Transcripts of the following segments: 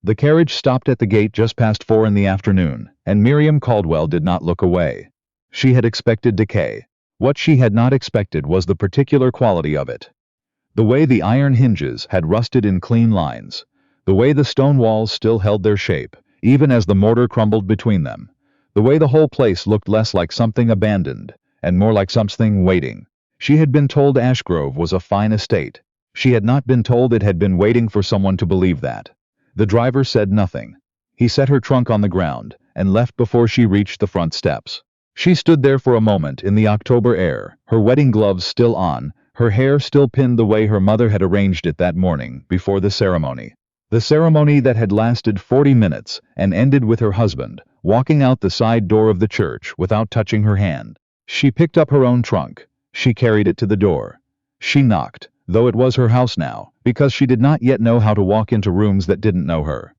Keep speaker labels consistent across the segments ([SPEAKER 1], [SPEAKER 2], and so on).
[SPEAKER 1] The carriage stopped at the gate just past 4 in the afternoon, and Miriam Caldwell did not look away. She had expected decay. What she had not expected was the particular quality of it. The way the iron hinges had rusted in clean lines. The way the stone walls still held their shape, even as the mortar crumbled between them. The way the whole place looked less like something abandoned, and more like something waiting. She had been told Ashgrove was a fine estate. She had not been told it had been waiting for someone to believe that. The driver said nothing. He set her trunk on the ground, and left before she reached the front steps. She stood there for a moment in the October air, her wedding gloves still on, her hair still pinned the way her mother had arranged it that morning, before the ceremony. The ceremony that had lasted 40 minutes, and ended with her husband walking out the side door of the church without touching her hand. She picked up her own trunk. She carried it to the door. She knocked, though it was her house now, because she did not yet know how to walk into rooms that didn't know her.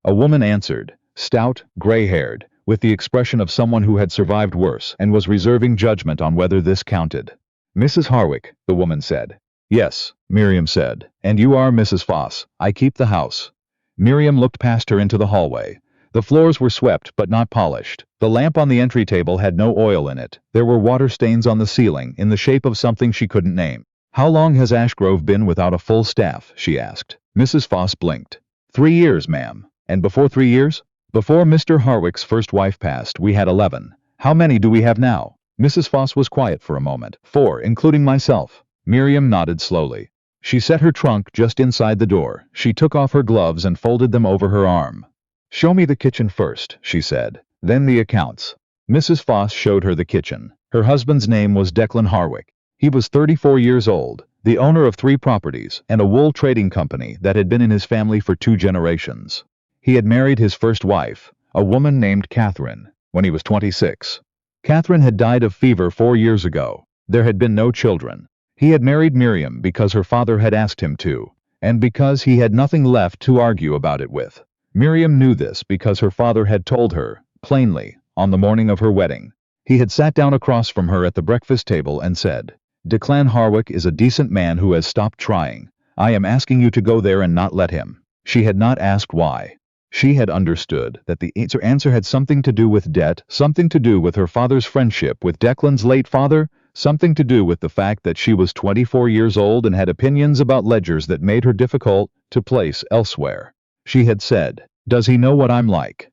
[SPEAKER 1] A woman answered, stout, gray-haired, with the expression of someone who had survived worse and was reserving judgment on whether this counted. Mrs. Harwick, the woman said. Yes, Miriam said, and you are Mrs. Foss. I keep the house. Miriam looked past her into the hallway. The floors were swept but not polished. The lamp on the entry table had no oil in it. There were water stains on the ceiling in the shape of something she couldn't name. How long has Ashgrove been without a full staff? She asked. Mrs. Foss blinked. 3 years, ma'am. And before 3 years? Before Mr. Harwick's first wife passed, we had 11. How many do we have now? Mrs. Foss was quiet for a moment. 4, including myself. Miriam nodded slowly. She set her trunk just inside the door. She took off her gloves and folded them over her arm. Show me the kitchen first, she said. Then the accounts. Mrs. Foss showed her the kitchen. Her husband's name was Declan Harwick. He was 34 years old, the owner of 3 properties and a wool trading company that had been in his family for 2 generations. He had married his first wife, a woman named Catherine, when he was 26. Catherine had died of fever 4 years ago. There had been no children. He had married Miriam because her father had asked him to, and because he had nothing left to argue about it with. Miriam knew this because her father had told her, plainly, on the morning of her wedding. He had sat down across from her at the breakfast table and said, Declan Harwick is a decent man who has stopped trying. I am asking you to go there and not let him. She had not asked why. She had understood that the answer had something to do with debt, something to do with her father's friendship with Declan's late father, something to do with the fact that she was 24 years old and had opinions about ledgers that made her difficult to place elsewhere. She had said, Does he know what I'm like?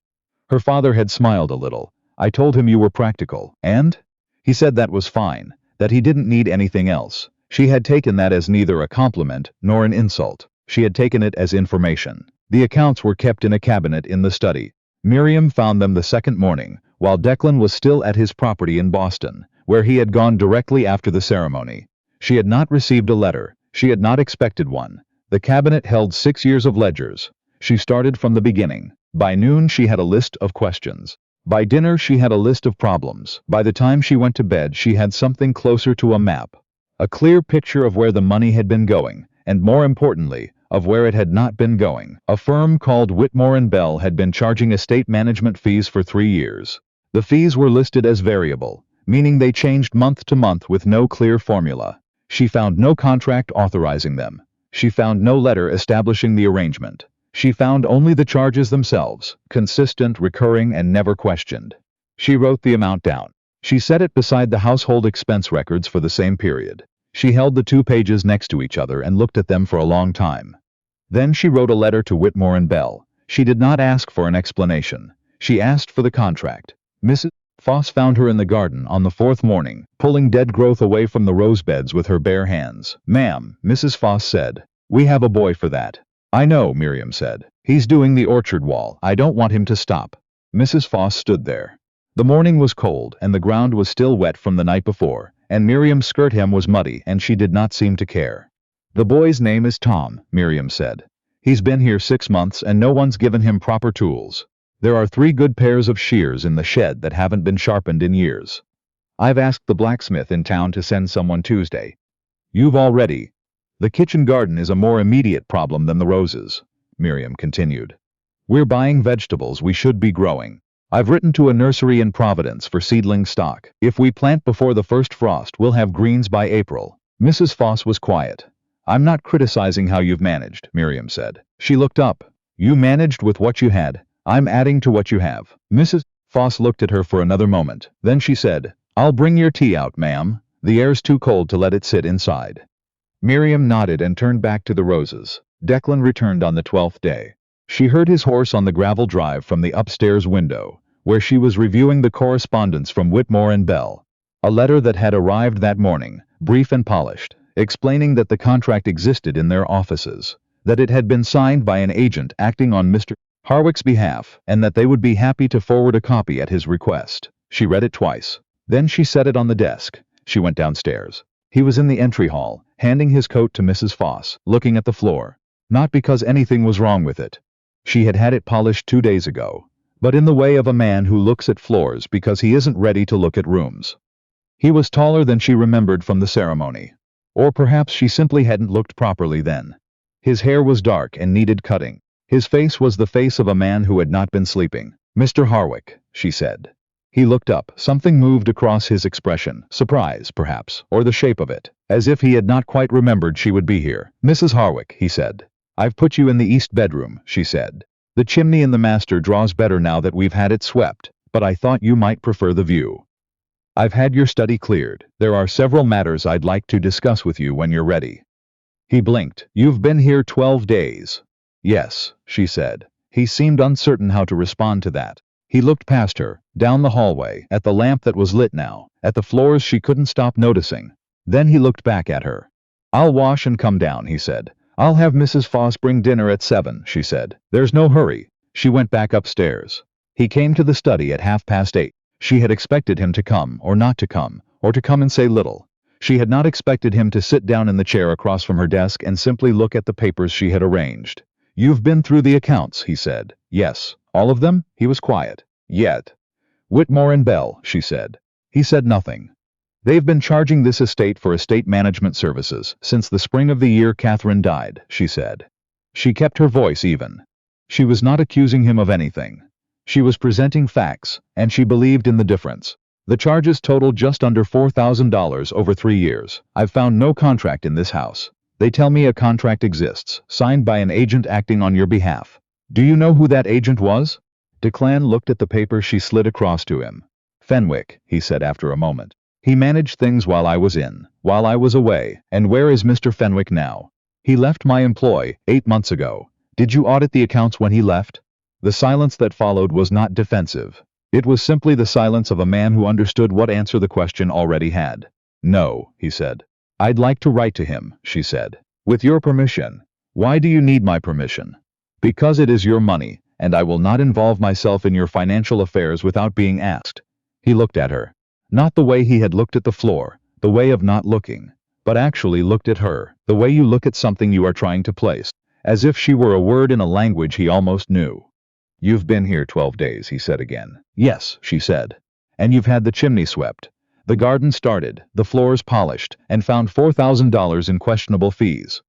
[SPEAKER 1] Her father had smiled a little. I told him you were practical, and? He said that was fine, that he didn't need anything else. She had taken that as neither a compliment nor an insult. She had taken it as information. The accounts were kept in a cabinet in the study. Miriam found them the second morning, while Declan was still at his property in Boston, where he had gone directly after the ceremony. She had not received a letter. She had not expected one. The cabinet held 6 years of ledgers. She started from the beginning. By noon she had a list of questions. By dinner she had a list of problems. By the time she went to bed she had something closer to a map. A clear picture of where the money had been going, and more importantly, of where it had not been going. A firm called Whitmore & Bell had been charging estate management fees for 3 years. The fees were listed as variable, meaning they changed month to month with no clear formula. She found no contract authorizing them. She found no letter establishing the arrangement. She found only the charges themselves, consistent, recurring, and never questioned. She wrote the amount down. She set it beside the household expense records for the same period. She held the 2 pages next to each other and looked at them for a long time. Then she wrote a letter to Whitmore & Bell. She did not ask for an explanation. She asked for the contract. Mrs. Foss found her in the garden on the 4th morning, pulling dead growth away from the rose beds with her bare hands. Ma'am, Mrs. Foss said, we have a boy for that. I know, Miriam said. He's doing the orchard wall. I don't want him to stop. Mrs. Foss stood there. The morning was cold and the ground was still wet from the night before, and Miriam's skirt hem was muddy and she did not seem to care. The boy's name is Tom, Miriam said. He's been here 6 months and no one's given him proper tools. There are 3 good pairs of shears in the shed that haven't been sharpened in years. I've asked the blacksmith in town to send someone Tuesday. You've already. The kitchen garden is a more immediate problem than the roses, Miriam continued. We're buying vegetables we should be growing. I've written to a nursery in Providence for seedling stock. If we plant before the first frost, we'll have greens by April. Mrs. Foss was quiet. I'm not criticizing how you've managed, Miriam said. She looked up. You managed with what you had. I'm adding to what you have. Mrs. Foss looked at her for another moment. Then she said, I'll bring your tea out, ma'am. The air's too cold to let it sit inside. Miriam nodded and turned back to the roses. Declan returned on the 12th day. She heard his horse on the gravel drive from the upstairs window, where she was reviewing the correspondence from Whitmore and Bell. A letter that had arrived that morning, brief and polished, explaining that the contract existed in their offices, that it had been signed by an agent acting on Mr. Harwick's behalf, and that they would be happy to forward a copy at his request. She read it twice. Then she set it on the desk. She went downstairs. He was in the entry hall, handing his coat to Mrs. Foss, looking at the floor. Not because anything was wrong with it. She had had it polished 2 days ago, but in the way of a man who looks at floors because he isn't ready to look at rooms. He was taller than she remembered from the ceremony. Or perhaps she simply hadn't looked properly then. His hair was dark and needed cutting. His face was the face of a man who had not been sleeping. Mr. Harwick, she said. He looked up. Something moved across his expression, surprise, perhaps, or the shape of it, as if he had not quite remembered she would be here. Mrs. Harwick, he said. I've put you in the east bedroom, she said. The chimney in the master draws better now that we've had it swept, but I thought you might prefer the view. I've had your study cleared. There are several matters I'd like to discuss with you when you're ready. He blinked. You've been here 12 days. Yes, she said. He seemed uncertain how to respond to that. He looked past her, down the hallway, at the lamp that was lit now, at the floors she couldn't stop noticing. Then he looked back at her. I'll wash and come down, he said. I'll have Mrs. Foss bring dinner at 7, she said. There's no hurry. She went back upstairs. He came to the study at 8:30. She had expected him to come, or not to come, or to come and say little. She had not expected him to sit down in the chair across from her desk and simply look at the papers she had arranged. You've been through the accounts, he said. Yes. All of them? He was quiet. Yet. Whitmore and Bell, she said. He said nothing. They've been charging this estate for estate management services since the spring of the year Catherine died, she said. She kept her voice even. She was not accusing him of anything. She was presenting facts, and she believed in the difference. The charges totaled just under $4,000 over 3 years. I've found no contract in this house. They tell me a contract exists, signed by an agent acting on your behalf. Do you know who that agent was? Declan looked at the paper she slid across to him. Fenwick, he said after a moment. He managed things while I was away, and where is Mr. Fenwick now? He left my employ 8 months ago. Did you audit the accounts when he left? The silence that followed was not defensive. It was simply the silence of a man who understood what answer the question already had. No, he said. I'd like to write to him, she said. With your permission. Why do you need my permission? Because it is your money, and I will not involve myself in your financial affairs without being asked. He looked at her. Not the way he had looked at the floor, the way of not looking, but actually looked at her, the way you look at something you are trying to place, as if she were a word in a language he almost knew. You've been here 12 days, he said again. Yes, she said. And you've had the chimney swept, the garden started, the floors polished, and found $4,000 in questionable fees.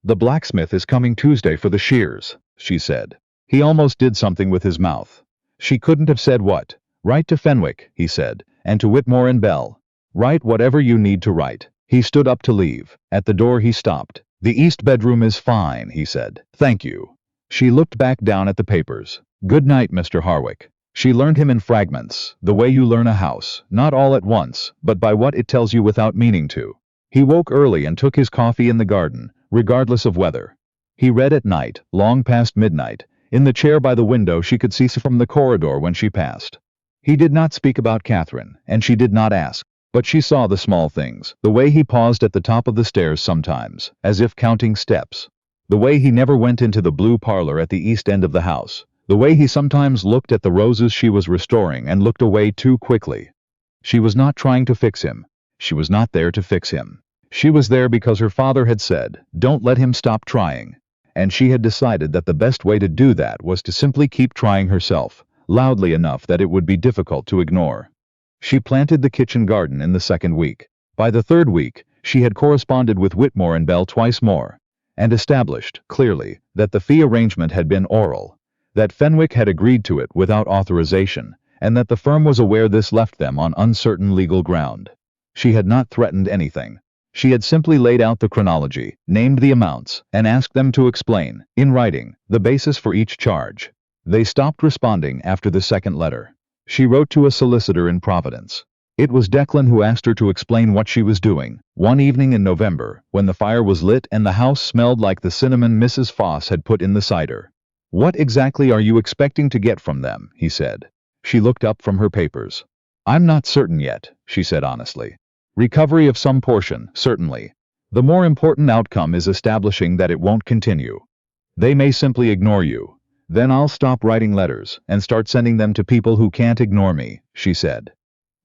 [SPEAKER 1] The blacksmith is coming Tuesday for the shears, she said. He almost did something with his mouth. She couldn't have said what. Write to Fenwick, he said, and to Whitmore and Bell. Write whatever you need to write. He stood up to leave. At the door he stopped. The east bedroom is fine, he said. Thank you. She looked back down at the papers. Good night, Mr. Harwick. She learned him in fragments, the way you learn a house, not all at once, but by what it tells you without meaning to. He woke early and took his coffee in the garden, regardless of weather. He read at night, long past midnight. In the chair by the window she could see from the corridor when she passed. He did not speak about Catherine, and she did not ask, but she saw the small things, the way he paused at the top of the stairs sometimes, as if counting steps. The way he never went into the blue parlor at the east end of the house. The way he sometimes looked at the roses she was restoring and looked away too quickly. She was not trying to fix him. She was not there to fix him. She was there because her father had said, don't let him stop trying. And she had decided that the best way to do that was to simply keep trying herself, loudly enough that it would be difficult to ignore. She planted the kitchen garden in the 2nd week. By the 3rd week, she had corresponded with Whitmore and Bell twice more, and established, clearly, that the fee arrangement had been oral, that Fenwick had agreed to it without authorization, and that the firm was aware this left them on uncertain legal ground. She had not threatened anything. She had simply laid out the chronology, named the amounts, and asked them to explain, in writing, the basis for each charge. They stopped responding after the second letter. She wrote to a solicitor in Providence. It was Declan who asked her to explain what she was doing, one evening in November, when the fire was lit and the house smelled like the cinnamon Mrs. Foss had put in the cider. "What exactly are you expecting to get from them?" he said. She looked up from her papers. "I'm not certain yet," she said honestly. "Recovery of some portion, certainly. The more important outcome is establishing that it won't continue. They may simply ignore you. Then I'll stop writing letters and start sending them to people who can't ignore me," she said.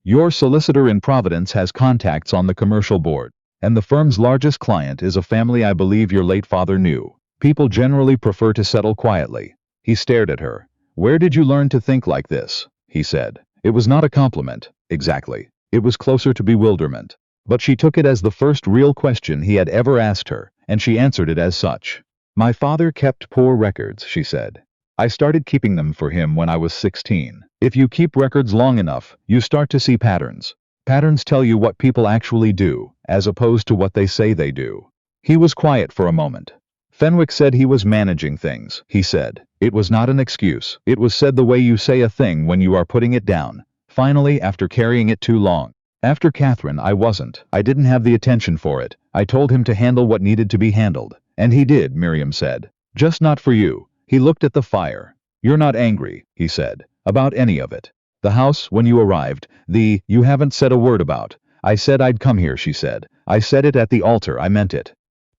[SPEAKER 1] "Your solicitor in Providence has contacts on the commercial board, and the firm's largest client is a family I believe your late father knew. People generally prefer to settle quietly." He stared at her. "Where did you learn to think like this?" he said. It was not a compliment, exactly. It was closer to bewilderment. But she took it as the first real question he had ever asked her, and she answered it as such. "My father kept poor records," she said. "I started keeping them for him when I was 16. If you keep records long enough, you start to see patterns. Patterns tell you what people actually do, as opposed to what they say they do." He was quiet for a moment. "Fenwick said he was managing things," he said. "It was not an excuse. It was said the way you say a thing when you are putting it down. Finally, after carrying it too long. After Catherine, I wasn't. I didn't have the attention for it. I told him to handle what needed to be handled. And he did," Miriam said. "Just not for you." He looked at the fire. "You're not angry," he said, "about any of it. The house, when you arrived, you haven't said a word about. I said I'd come here," she said. "I said it at the altar, I meant it."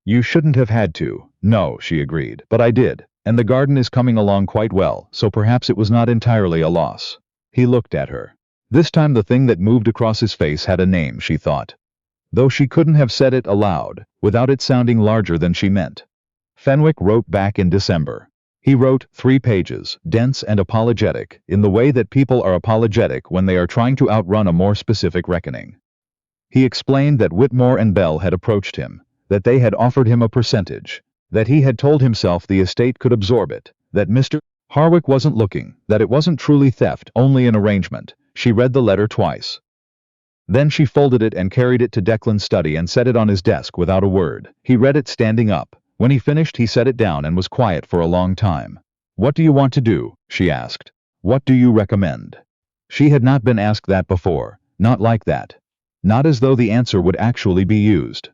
[SPEAKER 1] "You shouldn't have had to." "No," she agreed, "but I did. And the garden is coming along quite well, so perhaps it was not entirely a loss." He looked at her. This time the thing that moved across his face had a name, she thought. Though she couldn't have said it aloud, without it sounding larger than she meant. Fenwick wrote back in December. He wrote 3 pages, dense and apologetic, in the way that people are apologetic when they are trying to outrun a more specific reckoning. He explained that Whitmore and Bell had approached him, that they had offered him a percentage, that he had told himself the estate could absorb it, that Mr. Harwick wasn't looking, that it wasn't truly theft, only an arrangement. She read the letter twice. Then she folded it and carried it to Declan's study and set it on his desk without a word. He read it standing up. When he finished, he set it down and was quiet for a long time. "What do you want to do?" she asked. "What do you recommend?" She had not been asked that before, not like that. Not as though the answer would actually be used.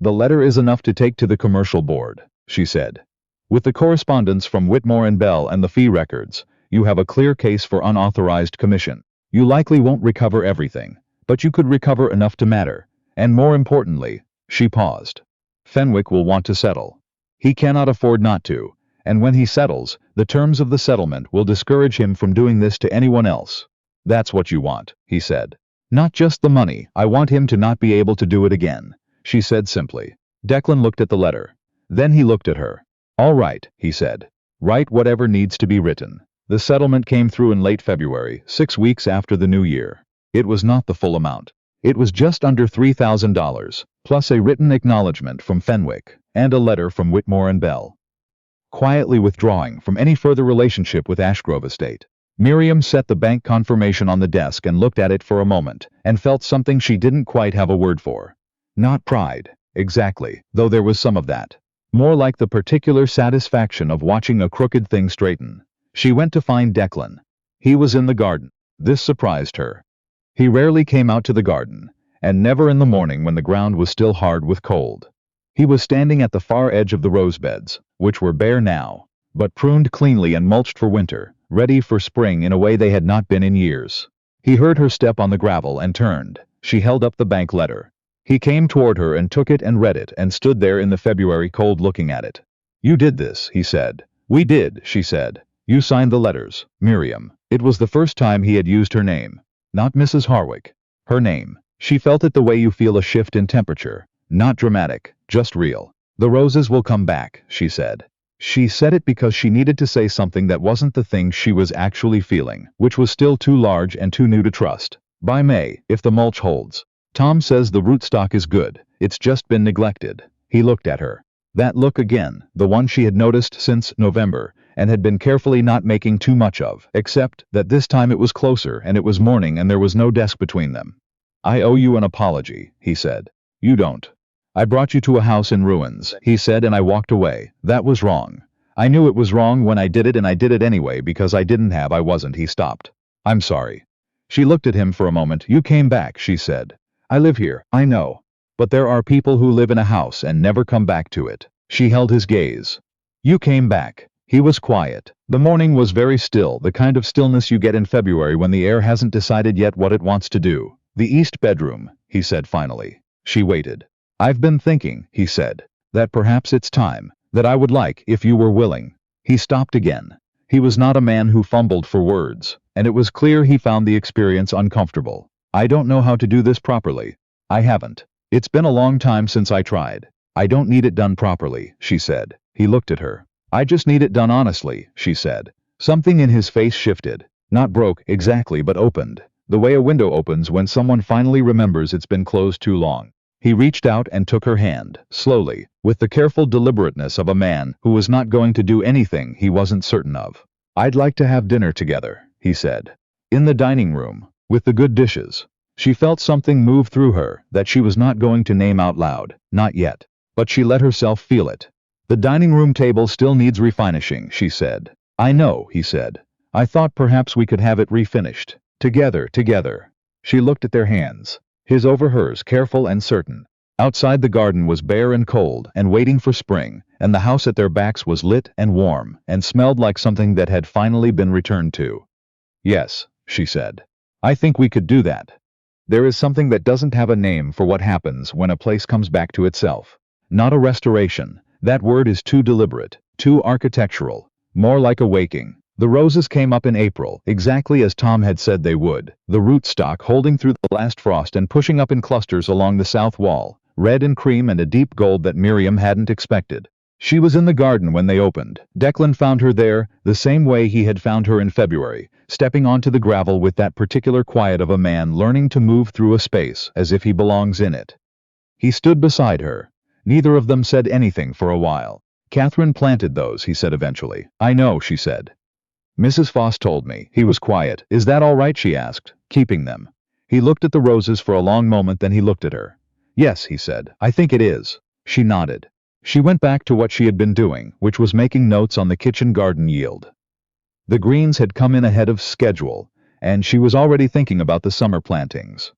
[SPEAKER 1] "The letter is enough to take to the commercial board," she said. "With the correspondence from Whitmore and Bell and the fee records, you have a clear case for unauthorized commission. You likely won't recover everything, but you could recover enough to matter. And more importantly," she paused, "Fenwick will want to settle. He cannot afford not to, and when he settles, the terms of the settlement will discourage him from doing this to anyone else." "That's what you want," he said. "Not just the money. I want him to not be able to do it again," she said simply. Declan looked at the letter. Then he looked at her. "All right," he said. "Write whatever needs to be written." The settlement came through in late February, 6 weeks after the new year. It was not the full amount. It was just under $3,000, plus a written acknowledgement from Fenwick, and a letter from Whitmore and Bell. Quietly withdrawing from any further relationship with Ashgrove Estate, Miriam set the bank confirmation on the desk and looked at it for a moment, and felt something she didn't quite have a word for. Not pride, exactly, though there was some of that. More like the particular satisfaction of watching a crooked thing straighten. She went to find Declan. He was in the garden. This surprised her. He rarely came out to the garden, and never in the morning when the ground was still hard with cold. He was standing at the far edge of the rose beds, which were bare now, but pruned cleanly and mulched for winter, ready for spring in a way they had not been in years. He heard her step on the gravel and turned. She held up the bank letter. He came toward her and took it and read it and stood there in the February cold looking at it. "You did this," he said. "We did," she said. "You signed the letters, Miriam." It was the first time he had used her name. Not Mrs. Harwick. Her name. She felt it the way you feel a shift in temperature. Not dramatic, just real. "The roses will come back," she said. She said it because she needed to say something that wasn't the thing she was actually feeling, which was still too large and too new to trust. "By May, if the mulch holds. Tom says the rootstock is good. It's just been neglected." He looked at her. That look again, the one she had noticed since November, and had been carefully not making too much of, except that this time it was closer and it was morning and there was no desk between them. "I owe you an apology," he said. "You don't." I brought you to a house in ruins, he said, and I walked away. That was wrong. I knew it was wrong when I did it, and I did it anyway because I wasn't. He stopped. I'm sorry. She looked at him for a moment. You came back, she said. I live here, I know. But there are people who live in a house and never come back to it. She held his gaze. You came back. He was quiet. The morning was very still, the kind of stillness you get in February when the air hasn't decided yet what it wants to do. The east bedroom, he said finally. She waited. I've been thinking, he said, that perhaps it's time, that I would like, if you were willing. He stopped again. He was not a man who fumbled for words, and it was clear he found the experience uncomfortable. I don't know how to do this properly. I haven't. It's been a long time since I tried. I don't need it done properly, she said. He looked at her. I just need it done honestly, she said. Something in his face shifted. Not broke, exactly, but opened. The way a window opens when someone finally remembers it's been closed too long. He reached out and took her hand, slowly, with the careful deliberateness of a man who was not going to do anything he wasn't certain of. I'd like to have dinner together, he said. In the dining room, with the good dishes. She felt something move through her that she was not going to name out loud, not yet. But she let herself feel it. The dining room table still needs refinishing, she said. I know, he said. I thought perhaps we could have it refinished. Together. She looked at their hands. His over hers, careful and certain. Outside the garden was bare and cold and waiting for spring, and the house at their backs was lit and warm and smelled like something that had finally been returned to. Yes, she said. I think we could do that. There is something that doesn't have a name for what happens when a place comes back to itself. Not a restoration. That word is too deliberate, too architectural, more like a waking. The roses came up in April, exactly as Tom had said they would, the rootstock holding through the last frost and pushing up in clusters along the south wall, red and cream and a deep gold that Miriam hadn't expected. She was in the garden when they opened. Declan found her there, the same way he had found her in February, stepping onto the gravel with that particular quiet of a man learning to move through a space as if he belongs in it. He stood beside her. Neither of them said anything for a while. Catherine planted those, he said eventually. I know, she said. Mrs. Foss told me. He was quiet. Is that all right, she asked, keeping them. He looked at the roses for a long moment, then he looked at her. Yes, he said. I think it is. She nodded. She went back to what she had been doing, which was making notes on the kitchen garden yield. The greens had come in ahead of schedule, and she was already thinking about the summer plantings.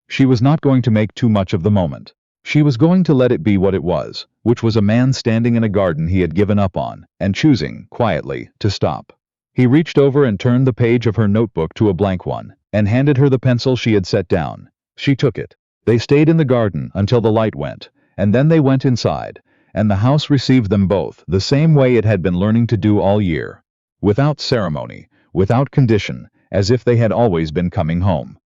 [SPEAKER 1] She was not going to make too much of the moment. She was going to let it be what it was, which was a man standing in a garden he had given up on, and choosing, quietly, to stop. He reached over and turned the page of her notebook to a blank one, and handed her the pencil she had set down. She took it. They stayed in the garden until the light went, and then they went inside, and the house received them both the same way it had been learning to do all year. Without ceremony, without condition, as if they had always been coming home.